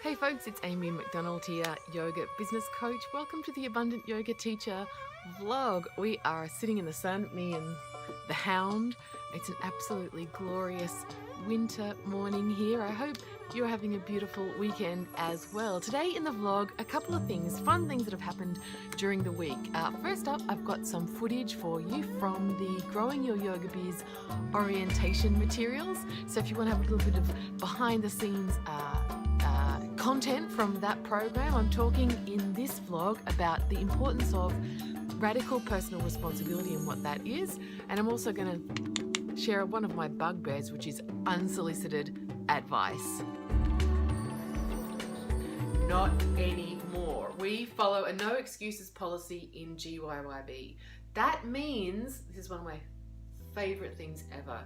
Hey folks, it's Amy McDonald here, yoga business coach. Welcome to the Abundant Yoga Teacher vlog. We are sitting in the sun, me and the hound. It's an absolutely glorious winter morning here. I hope you're having a beautiful weekend as well. Today in the vlog, a couple of things, fun things that have happened during the week. First up, I've got some footage for you from the Growing Your Yoga Biz orientation materials. So if you want to have a little bit of behind the scenes content from that program, I'm talking in this vlog about the importance of radical personal responsibility and what that is. And I'm also going to share one of my bugbears, which is unsolicited advice. Not anymore. We follow a no excuses policy in GYYB. That means, this is one of my favorite things ever,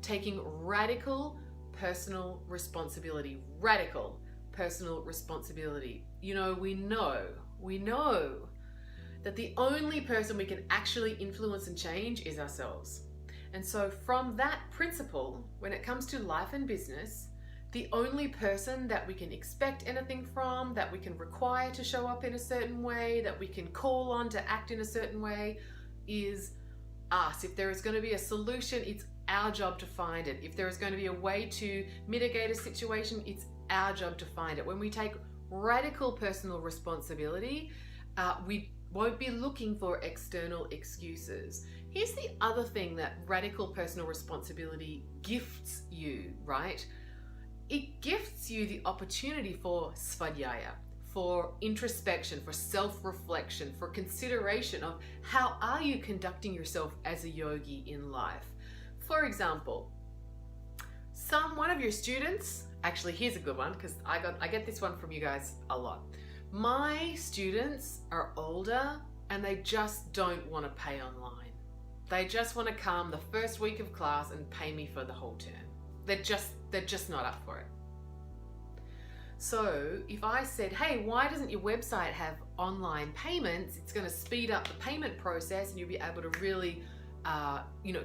taking radical personal responsibility. Radical personal responsibility. You know, we know that the only person we can actually influence and change is ourselves. And so from that principle, when it comes to life and business, the only person that we can expect anything from, that we can require to show up in a certain way, that we can call on to act in a certain way, is us. If there is going to be a solution, it's our job to find it. If there is going to be a way to mitigate a situation, it's our job to find it. When we take radical personal responsibility, we won't be looking for external excuses. Here's the other thing that radical personal responsibility gifts you, right? It gifts you the opportunity for svadhyaya, for introspection, for self-reflection, for consideration of how are you conducting yourself as a yogi in life. For example, one of your students, actually here's a good one because I get this one from you guys a lot. My students are older and they just don't want to pay online. They just want to come the first week of class and pay me for the whole term. They're just not up for it. So if I said, hey, why doesn't your website have online payments? It's going to speed up the payment process and you'll be able to really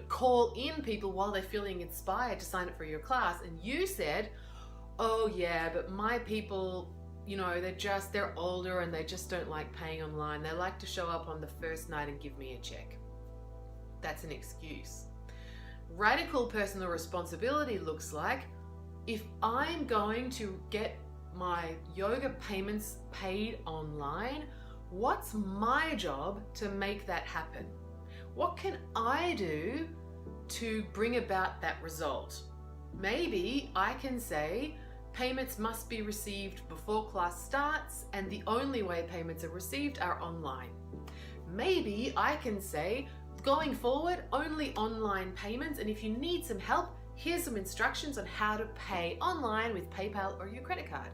call in people while they're feeling inspired to sign up for your class. And you said, oh yeah, but my people, they're older and they just don't like paying online. They like to show up on the first night and give me a check. That's an excuse. Radical personal responsibility looks like, if I'm going to get my yoga payments paid online, what's my job to make that happen? What can I do to bring about that result? Maybe I can say payments must be received before class starts and the only way payments are received are online. Maybe I can say going forward, only online payments, and if you need some help, here's some instructions on how to pay online with PayPal or your credit card.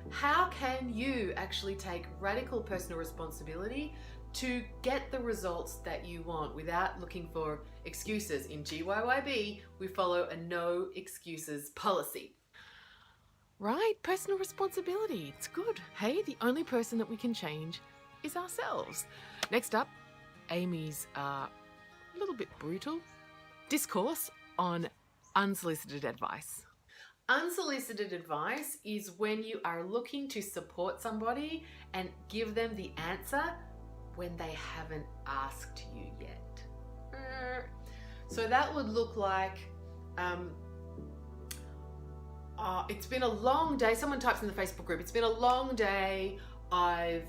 How can you actually take radical personal responsibility to get the results that you want without looking for excuses? In GYYB, we follow a no excuses policy. Right? Personal responsibility. It's good. Hey, the only person that we can change is ourselves. Next up, Amy's a little bit brutal discourse on unsolicited advice. Unsolicited advice is when you are looking to support somebody and give them the answer when they haven't asked you yet. So that would look like, it's been a long day. Someone types in the Facebook group, it's been a long day. I've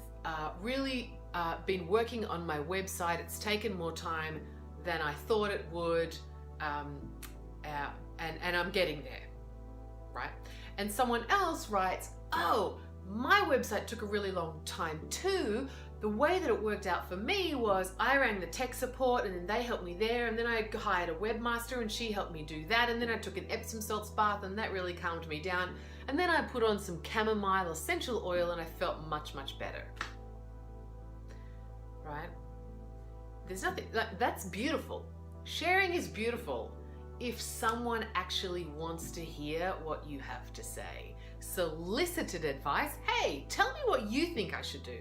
really been working on my website. It's taken more time than I thought it would, and I'm getting there, right? And someone else writes, oh, my website took a really long time too. The way that it worked out for me was I rang the tech support and then they helped me there, and then I hired a webmaster and she helped me do that, and then I took an Epsom salts bath and that really calmed me down, and then I put on some chamomile essential oil and I felt much, much better. Right? There's nothing, that's beautiful. Sharing is beautiful if someone actually wants to hear what you have to say. Solicited advice, hey, tell me what you think I should do,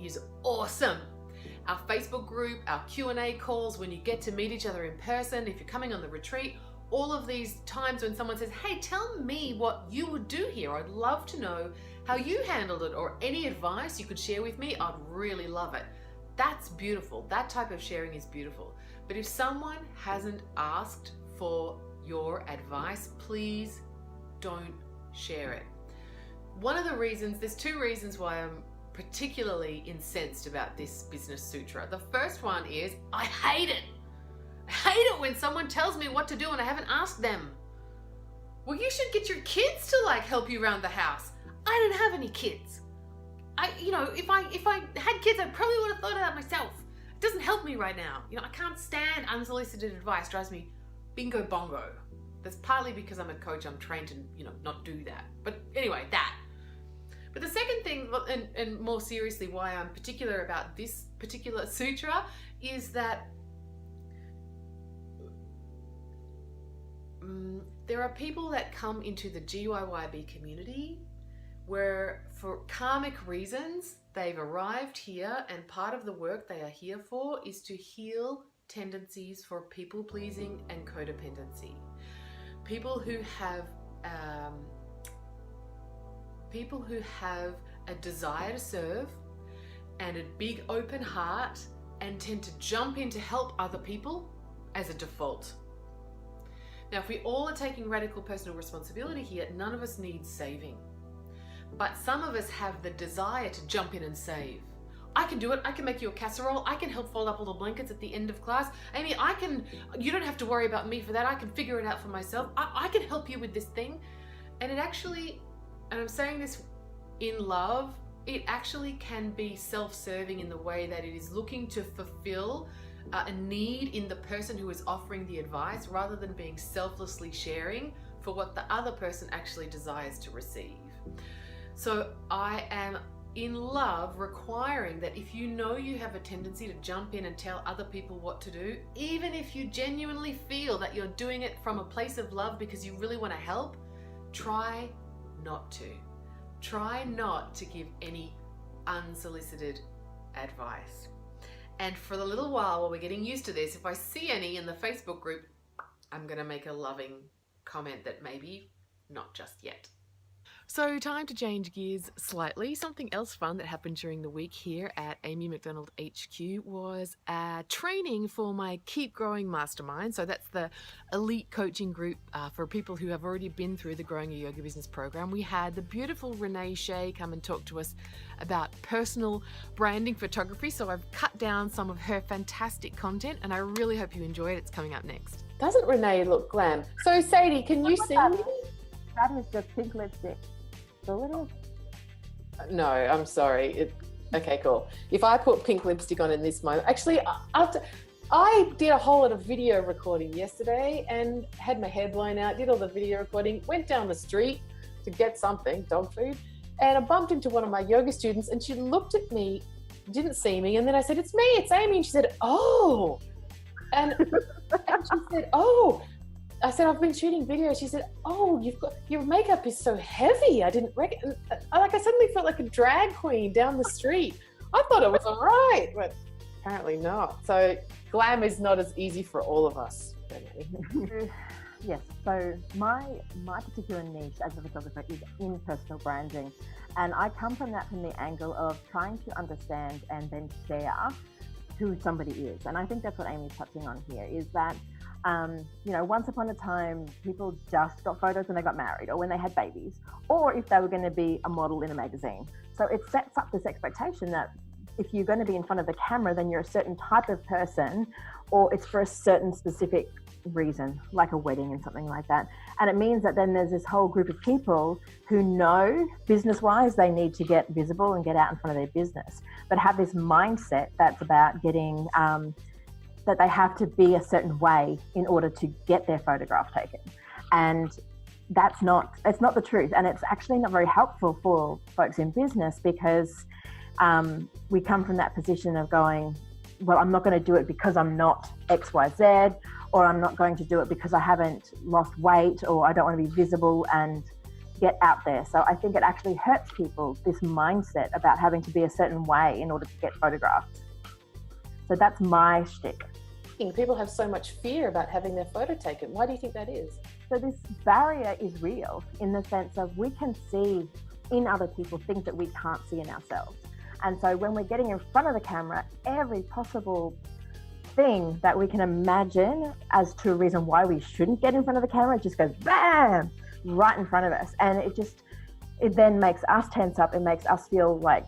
is awesome. Our Facebook group, our Q&A calls, when you get to meet each other in person, if you're coming on the retreat, all of these times when someone says, hey, tell me what you would do here. I'd love to know how you handled it, or any advice you could share with me. I'd really love it. That's beautiful. That type of sharing is beautiful. But if someone hasn't asked for your advice, please don't share it. One of the reasons, there's two reasons why I'm particularly incensed about this business sutra. The first one is I hate it. I hate it when someone tells me what to do and I haven't asked them. Well, you should get your kids to like help you around the house. I don't have any kids. If I had kids, I probably would have thought of that myself. It doesn't help me right now. I can't stand unsolicited advice. It drives me bingo bongo. That's partly because I'm a coach. I'm trained to, not do that. But anyway, that. But the second thing, and more seriously, why I'm particular about this particular sutra is that there are people that come into the GYYB community where for karmic reasons, they've arrived here, and part of the work they are here for is to heal tendencies for people-pleasing and codependency. People who have a desire to serve and a big open heart and tend to jump in to help other people as a default. Now, if we all are taking radical personal responsibility here, none of us needs saving. But some of us have the desire to jump in and save. I can do it. I can make you a casserole. I can help fold up all the blankets at the end of class. Amy, you don't have to worry about me for that. I can figure it out for myself. I can help you with this thing. And it actually, and I'm saying this in love, it actually can be self-serving in the way that it is looking to fulfill a need in the person who is offering the advice, rather than being selflessly sharing for what the other person actually desires to receive. So I am in love requiring that if you know you have a tendency to jump in and tell other people what to do, even if you genuinely feel that you're doing it from a place of love because you really want to help, try not to. Try not to give any unsolicited advice. And for the little while we're getting used to this, if I see any in the Facebook group, I'm going to make a loving comment that maybe not just yet. So time to change gears slightly. Something else fun that happened during the week here at Amy McDonald HQ was a training for my Keep Growing Mastermind. So that's the elite coaching group for people who have already been through the Growing Your Yoga Business program. We had the beautiful Renee Shea come and talk to us about personal branding photography. So I've cut down some of her fantastic content and I really hope you enjoy it. It's coming up next. Doesn't Renee look glam? So Sadie, can you see me? That is just pink lipstick. No, I'm sorry. Okay, cool. If I put pink lipstick on in this moment, actually, I did a whole lot of video recording yesterday and had my hair blown out, did all the video recording, went down the street to get something, dog food, and I bumped into one of my yoga students and she looked at me, didn't see me, and then I said, it's me, it's Amy, and she said, oh, and she said, oh, I said, I've been shooting videos. She said, oh, your makeup is so heavy. I didn't reckon. I suddenly felt like a drag queen down the street. I thought it was all right, but apparently not. So glam is not as easy for all of us. Yes. So my particular niche as a photographer is in personal branding. And I come from the angle of trying to understand and then share who somebody is. And I think that's what Amy's touching on here, is that once upon a time, people just got photos when they got married or when they had babies, or if they were going to be a model in a magazine. So it sets up this expectation that if you're going to be in front of the camera, then you're a certain type of person, or it's for a certain specific reason, like a wedding and something like that. And it means that then there's this whole group of people who know business-wise they need to get visible and get out in front of their business, but have this mindset that's about getting that they have to be a certain way in order to get their photograph taken. And it's not the truth. And it's actually not very helpful for folks in business, because we come from that position of going, well, I'm not going to do it because I'm not XYZ, or I'm not going to do it because I haven't lost weight, or I don't want to be visible and get out there. So I think it actually hurts people, this mindset about having to be a certain way in order to get photographed. So that's my shtick. asking. People have so much fear about having their photo taken. Why do you think that is? So this barrier is real in the sense of we can see in other people things that we can't see in ourselves. And so when we're getting in front of the camera, every possible thing that we can imagine as to a reason why we shouldn't get in front of the camera, it just goes bam right in front of us. And it then makes us tense up. It makes us feel like,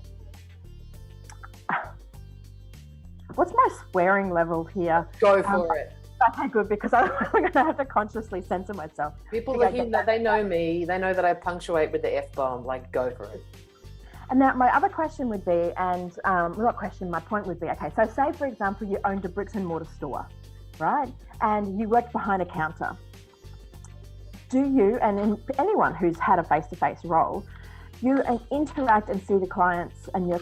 what's my swearing level here? Go for it. Okay, good, because I'm going to have to consciously censor myself. People that they know me, they know that I punctuate with the F-bomb, like go for it. And now my other question would be, and not question, my point would be, okay, so say for example, you owned a bricks and mortar store, right? And you worked behind a counter. Do you, and anyone who's had a face-to-face role, you interact and see the clients and your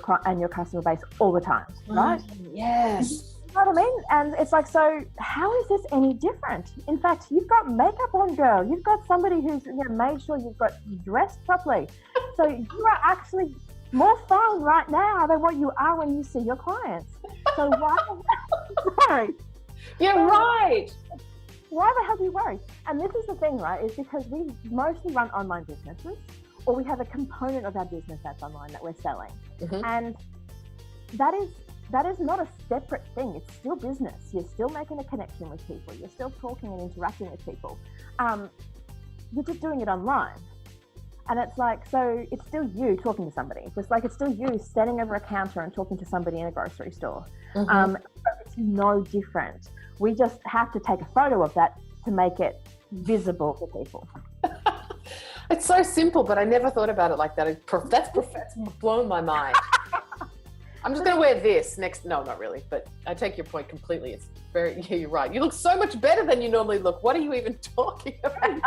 customer base all the time, right? Yes. You know what I mean? And it's like, so how is this any different? In fact, you've got makeup on, girl. You've got somebody who's made sure you've got dressed properly. So you are actually more fun right now than what you are when you see your clients. So why worry? You're right. Why the hell do you worry? And this is the thing, right? Is because we mostly run online businesses, or we have a component of our business that's online that we're selling. Mm-hmm. And that is not a separate thing. It's still business. You're still making a connection with people. You're still talking and interacting with people. You're just doing it online. And it's like, so it's still you talking to somebody. Just like it's still you standing over a counter and talking to somebody in a grocery store. Mm-hmm. It's no different. We just have to take a photo of that to make it visible for people. It's so simple, but I never thought about it like that. That's blown my mind. I'm just going to wear this next. No, not really, but I take your point completely. It's very, yeah, you're right. You look so much better than you normally look. What are you even talking about?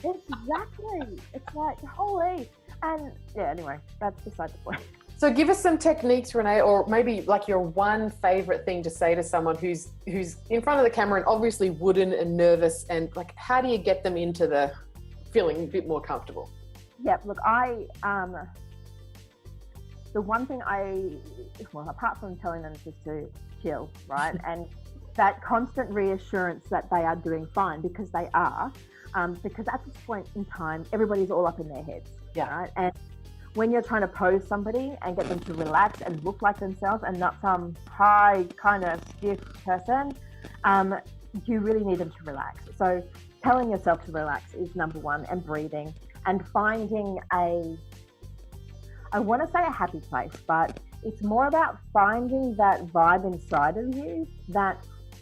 Exactly. It's like, holy. And yeah, anyway, that's beside the point. So give us some techniques, Renee, or maybe like your one favorite thing to say to someone who's in front of the camera and obviously wooden and nervous, and like, how do you get them into the feeling a bit more comfortable? Yeah, look, the one thing apart from telling them just to chill, right? And that constant reassurance that they are doing fine, because they are, because at this point in time, everybody's all up in their heads, right? And when you're trying to pose somebody and get them to relax and look like themselves and not some high kind of stiff person, you really need them to relax. So telling yourself to relax is number one, and breathing, and finding I want to say a happy place, but it's more about finding that vibe inside of you that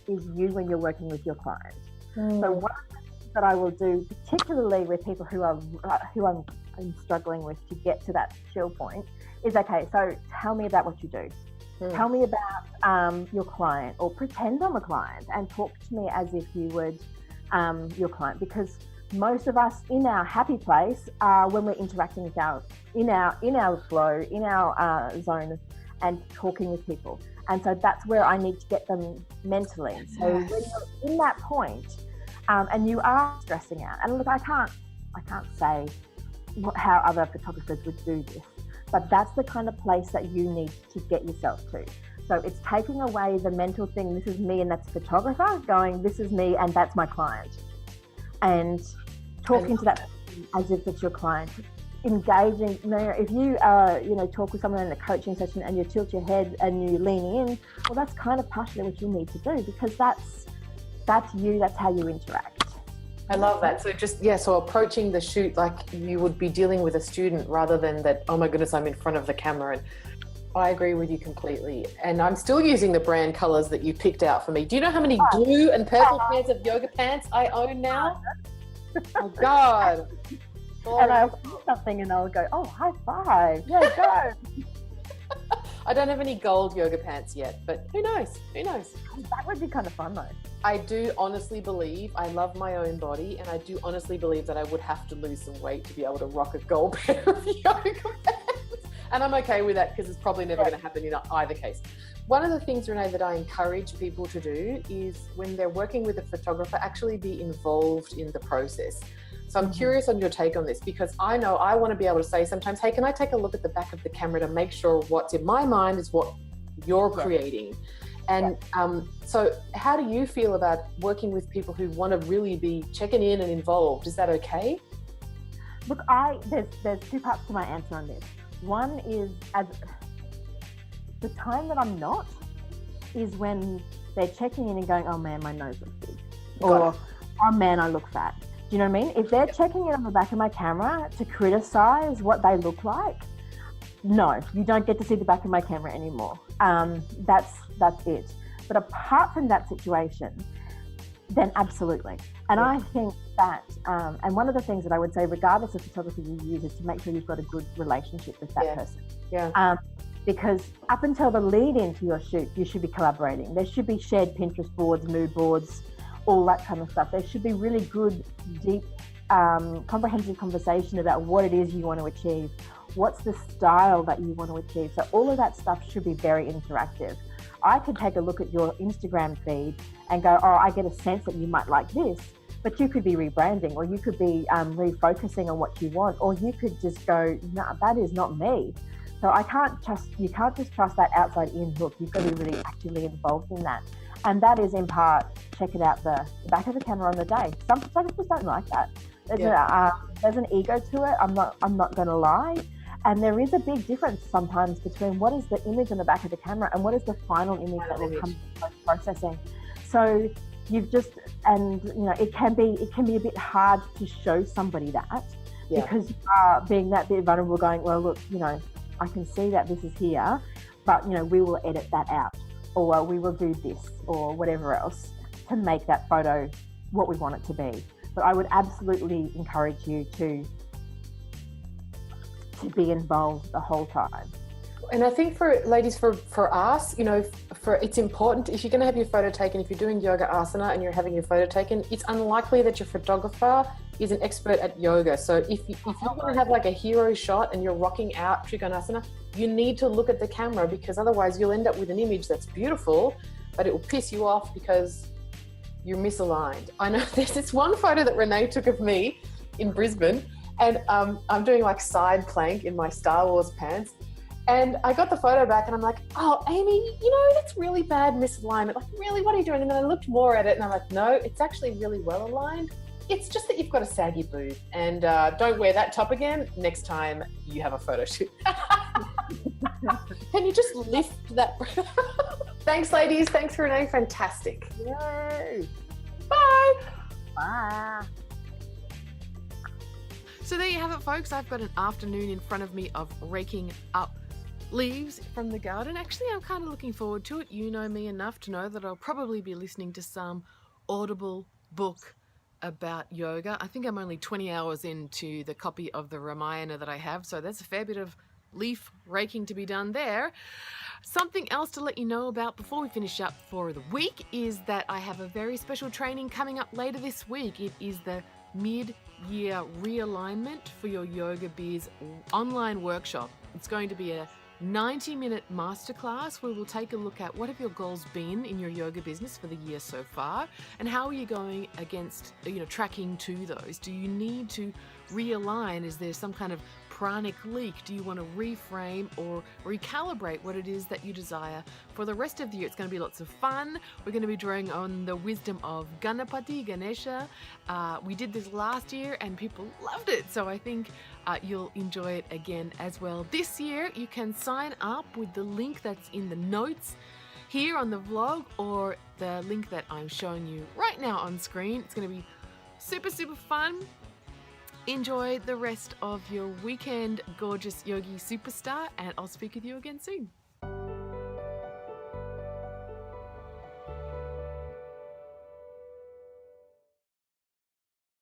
is you when you're working with your client. So one of the things that I will do, particularly with people who I'm struggling with to get to that chill point, is, okay, so tell me about what you do. Tell me about your client, or pretend I'm a client and talk to me as if you would your client, because most of us in our happy place are when we're interacting with in our flow, in our zone, and talking with people. And so that's where I need to get them mentally. So when you're in that point, and you are stressing out, and look, I can't say how other photographers would do this, but that's the kind of place that you need to get yourself to. So it's taking away the mental thing, this is me and that's a photographer, going, this is me and that's my client. And talking to that person as if it's your client. Engaging, if you talk with someone in a coaching session and you tilt your head and you lean in, well, that's kind of partially what you need to do, because that's you, that's how you interact. I love that. So so approaching the shoot like you would be dealing with a student, rather than that, oh my goodness, I'm in front of the camera. And I agree with you completely. And I'm still using the brand colors that you picked out for me. Do you know how many blue and purple pairs of yoga pants I own now? Oh God. And I'll see something and I'll go, oh, high five. Yeah, go. I don't have any gold yoga pants yet, but who knows? Who knows? That would be kind of fun though. I do honestly believe, I love my own body, and I do honestly believe that I would have to lose some weight to be able to rock a gold pair of yoga pants. And I'm okay with that, because it's probably never going to happen in either case. One of the things, Renee, that I encourage people to do is, when they're working with a photographer, actually be involved in the process. So I'm curious on your take on this, because I know I want to be able to say sometimes, hey, can I take a look at the back of the camera to make sure what's in my mind is what you're creating? And so how do you feel about working with people who want to really be checking in and involved? Is that okay? Look, there's two parts to my answer on this. One is, as the time that I'm not is when they're checking in and going, oh man, my nose looks big, or oh man, I look fat. Do you know what I mean? If they're checking in on the back of my camera to criticize what they look like, no, you don't get to see the back of my camera anymore. That's it. But apart from that situation, then absolutely. And I think that, and one of the things that I would say, regardless of photography you use, is to make sure you've got a good relationship with that person. Yeah. Because up until the lead into your shoot, you should be collaborating. There should be shared Pinterest boards, mood boards, all that kind of stuff. There should be really good, deep, comprehensive conversation about what it is you want to achieve. What's the style that you want to achieve? So all of that stuff should be very interactive. I could take a look at your Instagram feed and go, oh, I get a sense that you might like this, but you could be rebranding, or you could be refocusing on what you want, or you could just go, no, that is not me. So you can't just trust that outside in look. You've got to be really actively involved in that. And that is in part, checking out the back of the camera on the day. Some photographers don't like that. There's an ego to it. I'm not going to lie. And there is a big difference sometimes between what is the image on the back of the camera and what is the final image that will come from processing. So it can be a bit hard to show somebody that because you are being that bit vulnerable, going, well, look, I can see that this is here, but we will edit that out, or we will do this, or whatever else to make that photo what we want it to be. But I would absolutely encourage you to be involved the whole time. And I think for ladies, for us, it's important, if you're going to have your photo taken, if you're doing yoga asana and you're having your photo taken, it's unlikely that your photographer is an expert at yoga. So if you're going to have like a hero shot and you're rocking out Trikonasana, you need to look at the camera, because otherwise you'll end up with an image that's beautiful, but it will piss you off because you're misaligned. I know there's this one photo that Renee took of me in Brisbane, and I'm doing like side plank in my Star Wars pants. And I got the photo back and I'm like, oh, Amy, that's really bad misalignment. Like, really, what are you doing? And then I looked more at it and I'm like, no, it's actually really well aligned. It's just that you've got a saggy boob, and don't wear that top again next time you have a photo shoot. Can you just lift that? Thanks, ladies. Thanks, Renee. Fantastic. Yay. Bye. Bye. So there you have it, folks. I've got an afternoon in front of me of raking up leaves from the garden. Actually, I'm kind of looking forward to it. You know me enough to know that I'll probably be listening to some Audible book about yoga. I think I'm only 20 hours into the copy of the Ramayana that I have, so there's a fair bit of leaf raking to be done there. Something else to let you know about before we finish up for the week is that I have a very special training coming up later this week. It is the mid-year realignment for your Yoga Biz online workshop. It's going to be a 90-minute masterclass where we'll take a look at what have your goals been in your yoga business for the year so far, and how are you going against, tracking to those. Do you need to realign? Is there some kind of pranic leak? Do you want to reframe or recalibrate what it is that you desire for the rest of the year? It's going to be lots of fun. We're going to be drawing on the wisdom of Ganesha. We did this last year and people loved it, so I think you'll enjoy it again as well. This year you can sign up with the link that's in the notes here on the vlog, or the link that I'm showing you right now on screen. It's going to be super, super fun. Enjoy the rest of your weekend, gorgeous yogi superstar, and I'll speak with you again soon.